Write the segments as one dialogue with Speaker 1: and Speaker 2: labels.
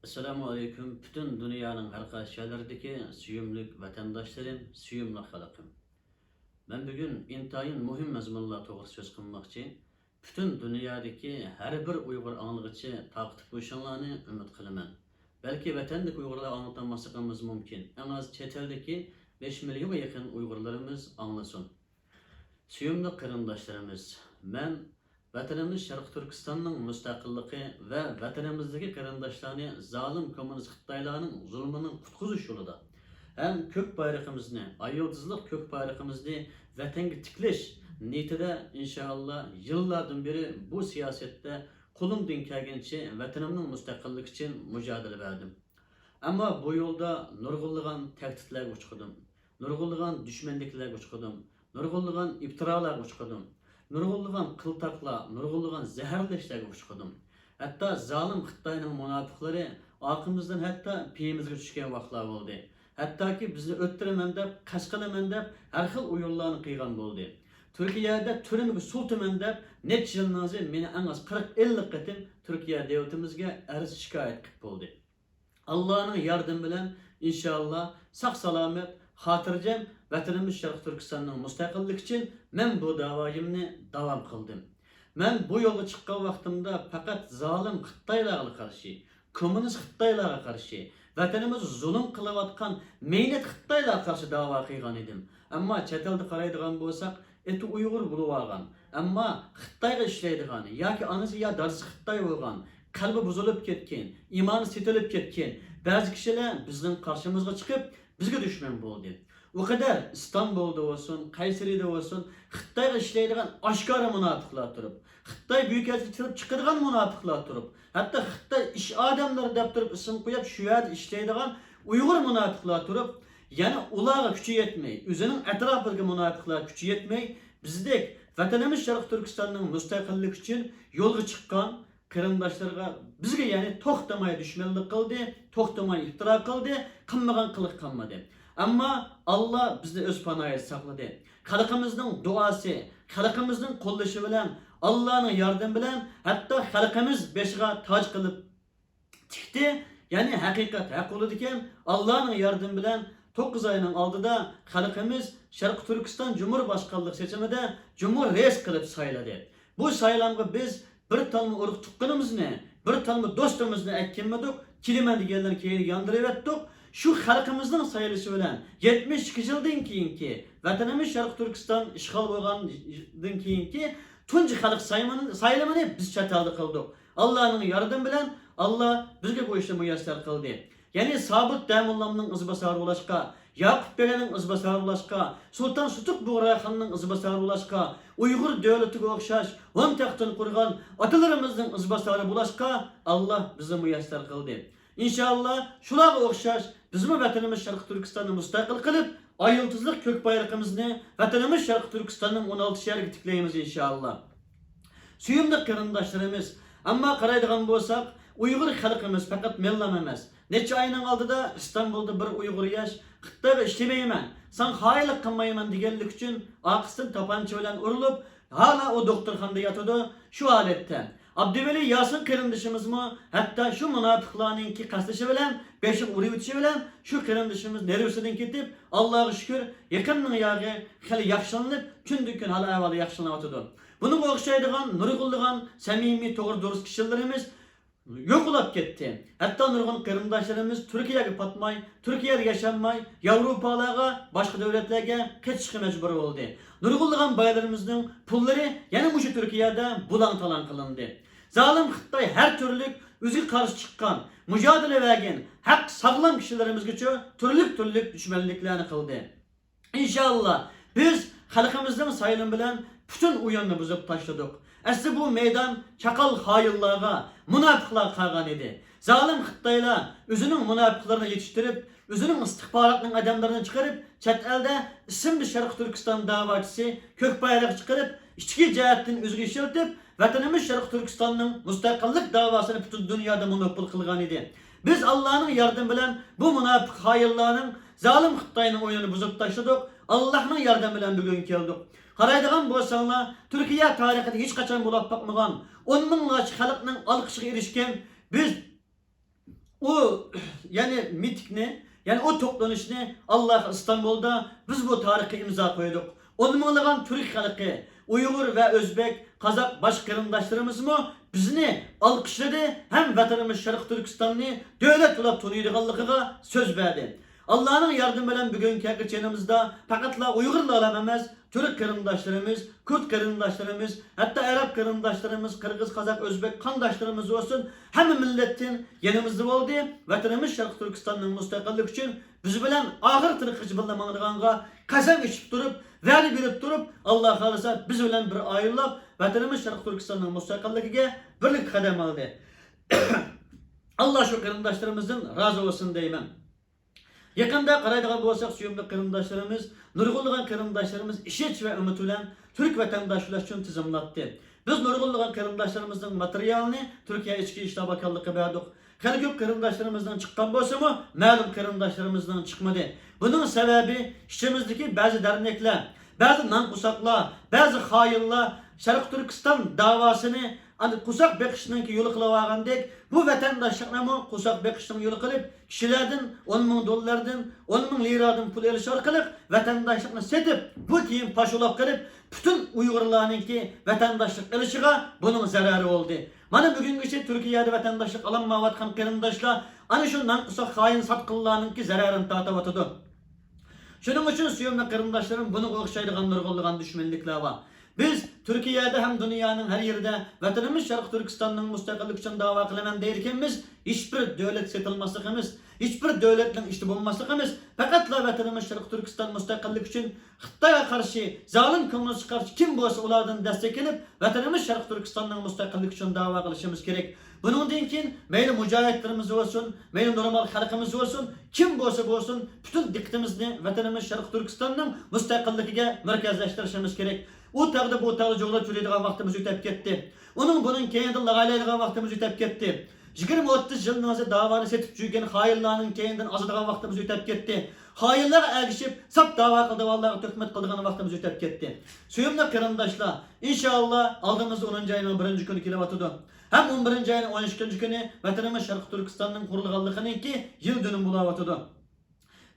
Speaker 1: Assalamu alaikum. Bütün dünyanın her qaysı yerlerdeki süyümlük vatandaşlarım, süyümlü halkım. Ben bugün intayın mühim mazmunlar toğrı söz kılmakçı. Bütün dünyadaki her bir Uygur anlıgıcı taqtip boşanlarını ümit kılıman. Belki vatandaki Uygurlar anlatamazlıkımız mümkün. En az çeteldeki 5 milyona yakın Uygurlarımız anlasın. Süyümlü kırındaşlarımız, ben vatanımız Şarkı Türkistan'ın müstakillığı ve vatanımızdaki kırındaşlarını zalim komünist Xitaylarının zulmünün kutkuzuş yolunda hem kök bayrağımızı, ay yıldızlık kök bayrağımızı vatanga tikleş niyetide inşallah yıllardan beri bu siyasette kolumdan kelgençe vatanımın müstakillik için mücadele verdim. Ama bu yolda nurgulluğun tehditler uçkudum, nurgulluğun düşmanlıklar uçkudum, nurgulluğun iftiralar uçkudum, nurgulluğun kıltakla, nurgulluğun zehirleşler uçkudum. Hatta zalim Xitayning münafıkları arkamızdan hatta piyimizge düşken vaqtlar oldu. Hatta ki bizni öttüremen deb, qaşqalaman deb har xil o'yinlarni qilgan bo'ldi. Turkiyada türümge sultaman deb necha yilnazi meni en az 40-50 qatim Turkiya devletimizga arz shikoyat qilib bo'ldi. Allah'ın yardım bilen inşallah sağ salamet hatırcam vatanımız Şarkı Türkistan'ın müstakillik için ben bu davayımını devam kıldım. Ben bu yola çıkan vaktimde fakat zalim Xitaylarga karşı, komünist Xitaylarga karşı, vatanımız zulüm kılıvatkan meynet Xitaylarga karşı dava kıygan edim. Ama çetelde qaraydigan bolsak, eti Uygur bulup algan. Ama Xitayga işleydigan, ya ki anısı ya darısı Xitay olgan. Kalbi bozulup ketken, imanı setilip ketken, bazı kişiler bizden karşımıza çıkıp bizge düşman oldu. O kadar İstanbul'da olsun, Kayseri'de olsun, Xitayga işleydigan aşkara münafıklar durup, Xitay büyükelçi çıkırgan münafıklar durup, hatta Xitay iş adamları dep durup isim koyup şu yerde işleydigan Uygur münafıklar durup, yani ulağa gücü yetmeyi, üzerinin etrafındaki münafıklar gücü yetmeyi, bizdek vatanımız Şarkı Türkistan'ın müstakillik için yolga çıkan kırındaşlarga bizge yani toxtamay düşmanlık kıldı, toxtamay iftira kıldı, kılmagan kılık kalmadı. Ama Allah bizni öz panayı sakladı. Halkımızın duası, halkımızın kollaşı bilen, Allah'ın yardım bilen, hatta halkımız beşiğe tac kılıp çıktı. Yani hakikat hak oldu iken Allah'ın yardım bilen 9 ayının aldıda halkımız Şarkı Türkistan Cumhurbaşkanlığı seçiminde Cumhur Reis kılıp sayladı. Bu saylamga biz bir talma uruk tuqqanimizni, bir talma dostumuzni aytganmidik, keliman deganlarni keyin yandiraverdik. Şu xalqimizning sayılışı bilan 72 yildan keyinki vatanimiz Şarkı Türkistan ishg'ol bo'lgandan keyinki tunji xalq saylamini biz chet elda qildik. Allohning yordami bilan Allah bizga bu ishni muyassar qildi. Yani Sabit Damullahning izbasari bo'lashqa, Yakup Beganing izbasari bo'lashqa, Sultan Sutuq Buğrayxonning izbasari bo'lashqa, Uyghur devletiga o'xshash 10 taxtini qurgan otalarimizning izbasari bo'lashqa Allah bizni muyassar qildi. İnşallah shularga o'xshash bizning vatanimiz Şarkı Türkistan'ni mustaqil qilib, ay yıldızlık kök bayrağımızı vatanimiz Şarkı Türkistan'ın 16 şehriga tiklaymiz inşallah. Suyumli qarindoshlarimiz, amma qaraydigan bo'lsak, Uyghur xalqimiz faqat mellam emas. Necha ayning oldida İstanbulda bir Uyghur yaş, Xitoyga ishlamayman, sen xayrlik qilmayman deganlik uchun oqisdan tapancha bilan urilib, hala o doktorxonada yotadi shu holatda. Abduvali Yasin qarindishimizmi, hatto shu munofiqlarningki qasdishi bilan, beshiq urib o'tishi bilan shu qarindishimiz nervisidan ketib, Allohga shukr, yaqinning yog'i hali yaxshilanib, kun hala avval yaxshilanyotdi. Bunga o'xshaydigan, nurg'ulligan, samimiy, to'g'ri durust kishilarimiz yo'qolib ketdi. Hatto nurg'un qarindoshlarimiz Turkiyaga patmay, Turkiyada yaşanmay, Yevropalarga, boshqa davlatlarga ketishga majbur bo'ldi. Nurg'ulligan boylarimizning pullari yana mushu Turkiyada bulang-talang qilindi. Zalim Xitoy har turli o'ziga qarshi chiqqan, mücadele vergan, haq sog'lom kishilarimizgacha turli düşmanliklarni qildi. İnşallah biz xalqimizning saylim bilan bütün uyonni buzib tashladik. Asli bu meydan çakal hayıllarga, münafıklar qolgan edi. Zalim Xitoylar o'zining münafıklarını yetiştirip, o'zining istihbaratning adamlarini chiqarib, chet elda ismli Şarkı Türkistan davachisi kök bayroq chiqarib, ichki jihatdan o'ziga ishlatib, vatanimiz Şarkı Türkistan'ning mustaqillik davasini bütün dünyada monopol qilgan edi. Biz Allah'ın yardımı bilan bu münafık hayıllarning zalim Xitoyning o'yinini buzib tashladik. Allah'ın yardımı bilan bugun keldik. Qaraydigan bo'lsanglar, Turkiya tarixida hech qachon bo'lib boqmagan 10 minglarcha xalqning olqishiga erishgan biz o yani mitikni, yani o toplanışını Allah İstanbul'da biz bu tarihi imza koyduk. Olmalıgan Türk halkı, Uygur ve Özbek, Kazak baş kırımdaşlarımız mı bizni alkışladı, hem vatanımız Şarkı Türkistan'ı devlet olarak tanıydıqanlıqıga söz verdi. Allah'ın yardım bilen bugünkü geçenimizde fakatla Uygurla emez, Türk kırımdaşlarımız, Kürt kırımdaşlarımız, hatta Arap kırımdaşlarımız, Kırgız, Kazak, Özbek kandaşlarımız olsun, hem milletin yanımızda oldu. Vatanımız Şarkı Türkistan'ın müstakillik için biz bilen ahir tırkıcı bilinmağınıga kasem içip durup, veri bilip durup, Allah kalırsa biz bilen bir ayrılıp, vatanımız Şarkı Türkistan'ın müstakilliğine birlik kadem aldı. Allah şu kırımdaşlarımızın razı olsun deyim. Yakında qaraydigan bolsak suyumli qırımdaşlarımız, nurgulluğun qırımdaşlarımız işeç ve ümit bilen Türk vatandaşlar için tizimlattı. Biz nurgulluğun qırımdaşlarımızın materyalini Türkiye İçki İşler Bakanlığı verdik. Her gün qırımdaşlarımızdan çıkan bolsa mı, ma'lum qırımdaşlarımızdan çıkmadı. Bunun sebebi içimizdeki bazı dernekler, bazı nankusaklar, bazı hayırlar Şarkı Türkistan davasını kusak bekişinin ki yolu kılavarandek bu vatandaşlıkla mı kusak bekişinin yolu kılıp kişilerden 10 bin dolardan 10 bin liradan pul eliş arkalık vatandaşlıkla setip bu keyin paşolap kılıp bütün Uygurların ki vatandaşlık elişiğe bunun zararı oldu. Mana bugünkü şey Türkiye'de vatandaşlık alanmavatkan kırımdaşlar ana şundan kusak hain satqıllarının ki zararını tatabatıdı. Şunun için suyumlu kırımdaşlarım bunu okşaydıgan nurgulluğun düşmanlıklar var. Biz Türkiye'de hem dünyanın her yerde vatanımız Şarkı Türkistan'ın müstakillik için dava kılaman deyirkenimiz hiçbir devlet setilmaslıkımız, hiçbir devletle işte bulmaslıkımız fakatla vatanımız Şarkı Türkistan müstakillik için Xitay'a karşı, zalim komünist karşı kim bolsa ulardan desteklenip vatanımız Şarkı Türkistan'ın müstakillik için dava kılışımız gerek. Bunun için meyli mücahitlerimiz olsun, meyli normal halkımız olsun, kim bolsa bolsun bütün dikkatimizni vatanımız Şarkı Türkistan'ın müstakilliğine merkezleştirişimiz gerek. O tağda bu tağda joğla çürüydiğen vaktimiz ötep gitti. Onun bunun keyinden lağalaydiğen vaktimiz ötep gitti. 20-30 yılın davanı setip жүрген hayırlarının keyinden azadığan vaktimiz ötep gitti. Hayırlar ergişip sap dava kıldı vallahi tökmet kıldığan vaktimiz ötep gitti. Suyumlu kırımdaşlar inşallah aldığımız 10. ayının 1. günü kilovatıdı. Hem 11. ayının 13. günü vatanımız Şarkı Türkistan'ın kurulganlığının ki yıl dönüm bulavatıdı.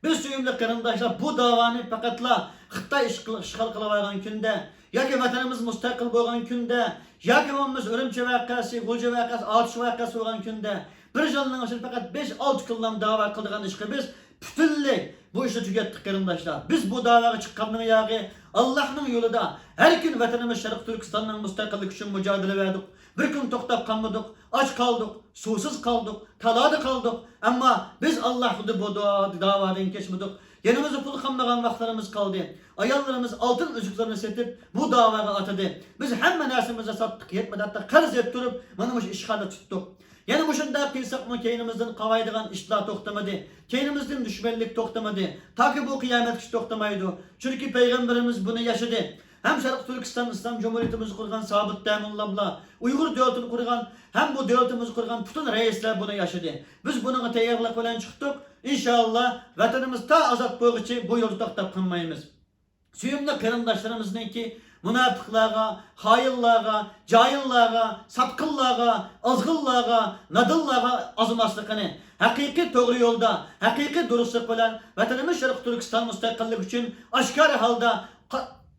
Speaker 1: Biz suyumlu kırımdaşlar bu davanı fakatla Xitay işgal kılavargan günde yoki vatanımız müstakil bo'lgan kunda yoki bo'lmasa Urumchi voqeasi, G'o'ja voqeasi, Otish voqeasi bo'lgan kunda bir yilning ichida faqat 5-6 kundan da'vo qilgan ishga biz butunlay bu ishni tugatdik qarindoshlar. Biz bu da'voga chiqqanning yog'i Allohning yo'lida har kun vatanimiz Sharq Turkistonning mustaqillik uchun mücadele verdik. Bir kun to'xtab qolmadik, och qoldik, suvsiz qoldik, talada qoldik. Ammo biz Allohning bu da'vodan kechmadik. Yanımızda pul kalmayan vaktlarımız kaldı. Ayallarımız altın ışıklarını setip bu davaya atadı. Biz hemen nersimize sattık. Yetmedi hatta karz ettirip manımış işgale tuttuk. Yani bu şunda kıysak mı keynimizden kavaydıgan işler toktamadı. Keynimizden düşmanlık toktamadı. Ta ki bu kıyamet hiç toktamaydı. Çünkü Peygamberimiz bunu yaşadı. Hem Şarkı Türkistan İslam Cumhuriyetimizi kurgan Sabit Temullah'la Uygur devletini kurgan hem bu devletimizi kurgan bütün reisler bunu yaşadı. Biz bunun teyarlık olan çıktık. İnşallah vatanımız ta azat boğucu bu yolu taktap kılmayımız. Suyumlu kırımdaşlarımızın ki münafıklara, hayırlara, cahillara, sapkıllara, azgıllara, nadıllara azmaslıkını hakiki doğru yolda, hakiki dürüstlük olan vatanımız Şarkı Türkistan müstakillik için aşkar halda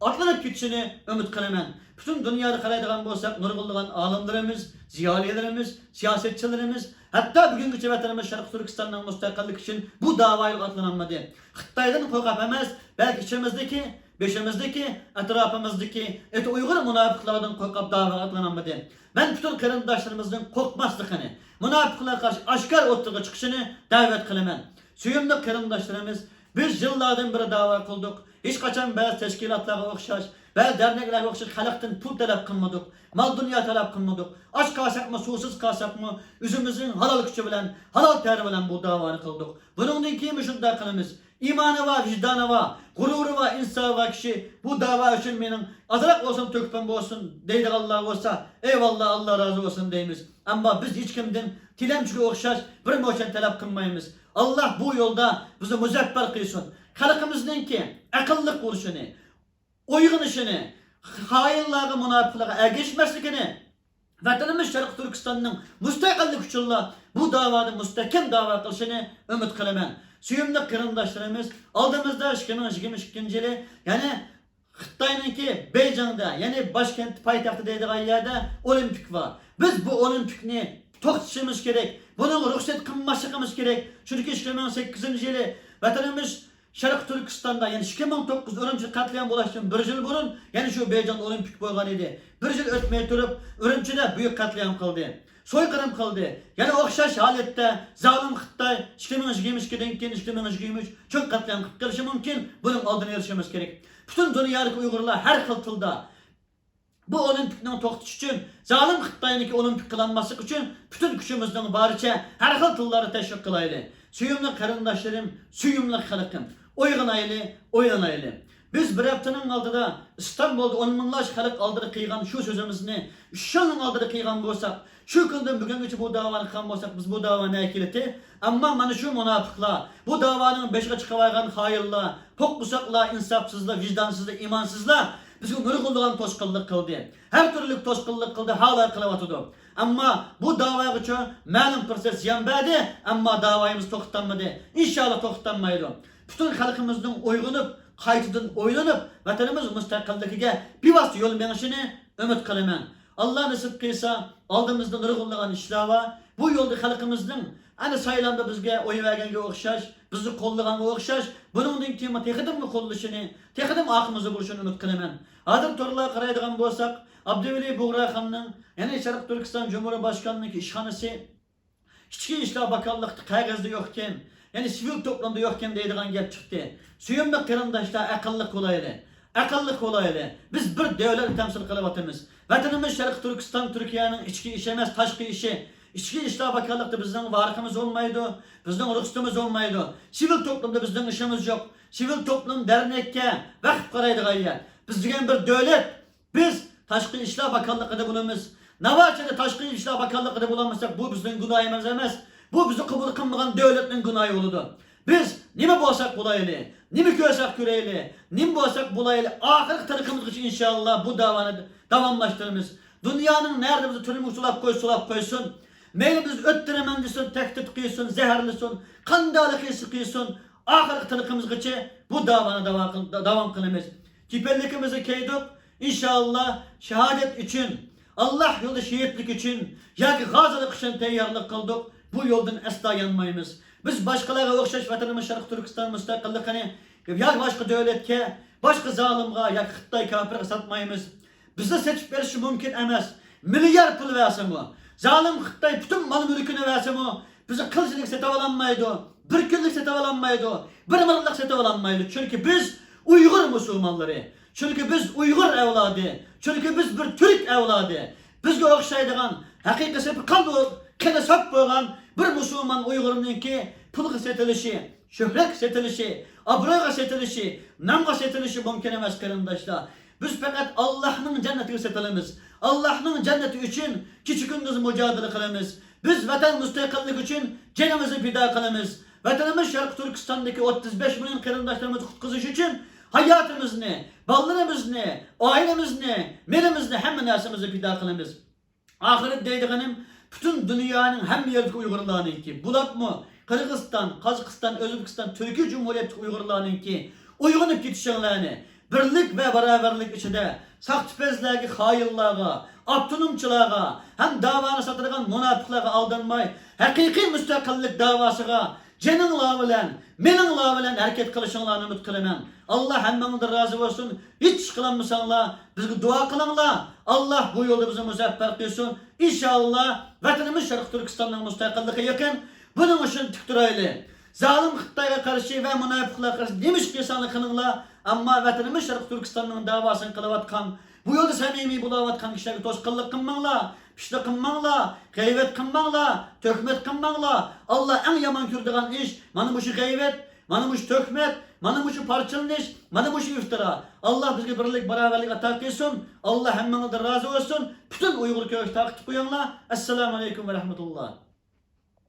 Speaker 1: atlanıp gitişini ümit kılaman. Bütün dünyada karaydıgan bolsak nurgulluğun alimlerimiz, ziyaliyelerimiz, siyasetçilerimiz, hatta bugünkü vatanımız Şarkı Türkistan'ın müstakillik için bu davayı atlanamadı. Xitay'dan korkap emez, belki içimizdeki, beşimizdeki, etrafımızdaki, Uygur münafıklardan korkap davaya atlanamadı. Ben bütün kırımdaşlarımızdan korkmazlıkını, münafıklara karşı aşkar ortaya çıkışını davet kılaman. Suyumlu kırımdaşlarımız, biz yıllardan beri dava kıldık. Hiç kaçan bazı teşkilatlara okşaş, bazı dernekler okşaş halktan pul talep kılmadık, mal dünya talep kılmadık. Aç kalsak mı, susuz kalsak mı, üzümüzün halal gücü bilen, halal teri bilen bu davanı kıldık. Bunun için şunda kılımız. İmanı var, vicdanı var, gururu var, insafı var kişi. Bu dava için benim azrak olsun, tökpem olsun, deydik Allah olsa, eyvallah Allah razı olsun deyimiz. Ama biz hiç kimden tilemçiye okşaş, bir moçen talep kılmayımız. Allah bu yolda bizi müzeffer kılsın. Halkımızın ki akıllık oluşunu, uygun işini, hayırlara, münafıklara ergeçmeslikini
Speaker 2: Vatanımız Şarkı Türkistan'ın müstakillik üçün bu davada müstahkem dava kılışını ümit kılaman. Suyumli kırındaşlarımız aldığımızda 2022 yılı yani Xitay'nınki Beycan'da yani başkent payitahtı deydiğin yerde olimpik var. Biz bu olimpikni to'xtatishimiz gerek. Bunun ruhsat kılmasımız gerek. Çünkü 2008 yılı vatanımız Şarkı Türkistan'da yani 2009 Ürümçi katliam bulaştığım bir yıl burun yani şu Beycan olimpik bolgan idi. Bir yıl ötmey turup Ürümçi'de büyük katliam kıldı. Soykırım kıldı. Yani okşaş halette zalim Xitay 2022'den keyin 2023 çok katliam kılışı mümkün. Bunun aldığını erişmemiz gerek. Bütün dünyadaki Uygurlar her kıltılda bu olimpikten to'xtatish için zalim Xitay'niki olimpik kılanması için bütün gücümüzden bariçe her kıltılları teşvik kılaylı. Suyumlu karındaşlarım, suyumlu halkım. Oyanaylı. Biz bir haftanın aldıda İstanbul'da 10 minlaş halk aldıda kıygan şu sözümüzni 3 yılın aldıda kıygan bolsak, şu günden bugün geçip bu davanı kıygan bolsak biz bu davanı ekileti. Ama mana şu münafıklar, bu davanın beşiğe çıkıvaygan hayırlar, pokkusaklar, insafsızlar, vicdansızlar, imansızlar bizim nurgulluğun toskıllık kıldı. Her türlü toskıllık kıldı, hala kılavatıdı. Ama bu dava için ma'lum proses yanbadi, ama davayımız to'xtatmadı. İnşallah to'xtatmaydı. Bütün halkımızın uygunup, qaytadan oynanıp, vatanımız müstakilligiga bevosita yo'l menishini ümit qilaman. Allah nasip qilsa, oldimizda nurg'unlagan ishlar bor. Bu yo'lda xalqimizning ana saylanda bizga oy berganga o'xshash, bizni qo'llaganga o'xshash, buningdan keyin texidimni qo'llashini, texidim oqimizni bo'lishini umid qilaman. Hozir to'g'rilar qaraydigan bo'lsak, Abduvali Bug'raxonning, ya'ni Sharq Turkiston Cumhuriyet Başkanlığı'nın ishxonasi ichki ishlar bakanlıkta qog'ozda yo'qken, yani sivil toplumda yo'qken deydigan gap chiqdi. Suyumli qarindoshlar aqlli qo'layli. Biz bir davlat temsil qilyapmiz. Vatanimiz Sharq Turkiston Turkiyaning ichki ishi emas, tashqi ishi. İçki işler bakanlıkta bizden varlığımız olmaydı, bizden ruhsatımız olmaydı. Sivil toplumda bizden işimiz yok. Sivil toplum dernekke vakıf karaydı gayet. Biz diyen bir devlet, biz Taşkı İşler Bakanlığı'da bulunmamız. Navaçede Taşkı İşler Bakanlığı'da bulunmasak bu bizden günahımız emez. Bu bizi kabul kılmayan devletin günahı oludu. Biz nime bolsak bulaylı, nime görsek göreyli, nime bolsak bulaylı. Ahir tarikimiz için inşallah bu davanı davamlaştırırız. Dünyanın nerede bizi türümü sulap koysun. Meyli biz öttüremen desin, tehdit kıyısın, zehirlisin, kandalı kıyısın. Ahir tarikimiz için bu davanı devam kılımız. Kipellikimizi keyduk. İnşallah şehadet için, Allah yolda şehitlik için, yani gazılık için teyyarlık kıldık. Bu yoldan asla yanmayımız. Biz başkalara okşaş vatanımız Şarkı Türkistan müstakillikini ya başka devletke, başka zalimga, ya Xitay kafirge satmayımız. Bizi seçip verişi mümkün emez. Milyar pul versin o. Zalim Xitay bütün mal mülkünü versin o. Bizi kılıçlık setavalanmaydı. Bir günlük setavalanmaydı. Bir mırlık setavalanmaydı. Çünkü biz Uygur Müslümanları. Çünkü biz Uygur evladı. Çünkü biz bir Türk evladı. Bizge okşaydıgan, hakikati kene sap boğan bir Müslüman Uygur'un ki pulga setilişi, şöhrek setilişi, abroyga setilişi, namga setilişi mümkün emez qarindoshlar. Biz fakat Allah'ın cennetiga setilimiz. Allah'ın cenneti için küçükündüz mücadele kılımız. Biz vatan müstakillik için canımızı fida kılımız. Vatanımız Şarkı Türkistan'daki 35 milyon qarindoshlarımızı qutqizish için hayatımızı, ballarımızı, ailemizni, melimizni, hamma narsamizni fida kılımız. Ahiret deydiğim bütün dünyanın hem yerdeki Uygurlarınki, Bulatmı, Kırgızistan, Kazakistan, Özbekistan, Türkiye Cumhuriyeti Uygurlarınki uygunup gitişenlerini birlik ve beraberlik içinde sahtipezlerge hayırlarga, abtunumçılarga, hem davanı satırgan münafıklarga aldanmay, hakiki müstakillik davasıga canınla bilen, meninla bilen hareket kılışınlarını ümit kılaman. Allah hemmenizden razı olsun. Hiç kılanmasanlar, bizge dua kılınlar. Allah bu yolda bizi müzaffer kılsın. İnşallah vatanımız Şarkı Türkistan'ın müstakilliği yakın. Bunun için tükturaylı. Zalim Xitay'a karşı ve münafıklara karşı demiş ki insanlık kılınlar. Ama vatanımız Şarkı Türkistan'ın davasını kılavatkan, bu yolda samimi bulavatkan kişilerine toskıllık kılmanlar, pişlik kılmanlar, gayvet kılmanlar, töhmet kılmanlar. Allah en yaman kürdüğün iş, mana bu şu gayvet, mana bu şu töhmet, mana bu şu parçalanish, mana bu şu iftira. Allah bizge birlik, beraberlik atar kılsın. Allah hemmenizden razı olsun. Bütün Uygur köy takip koyanlar. Esselamu aleyküm ve rahmetullah.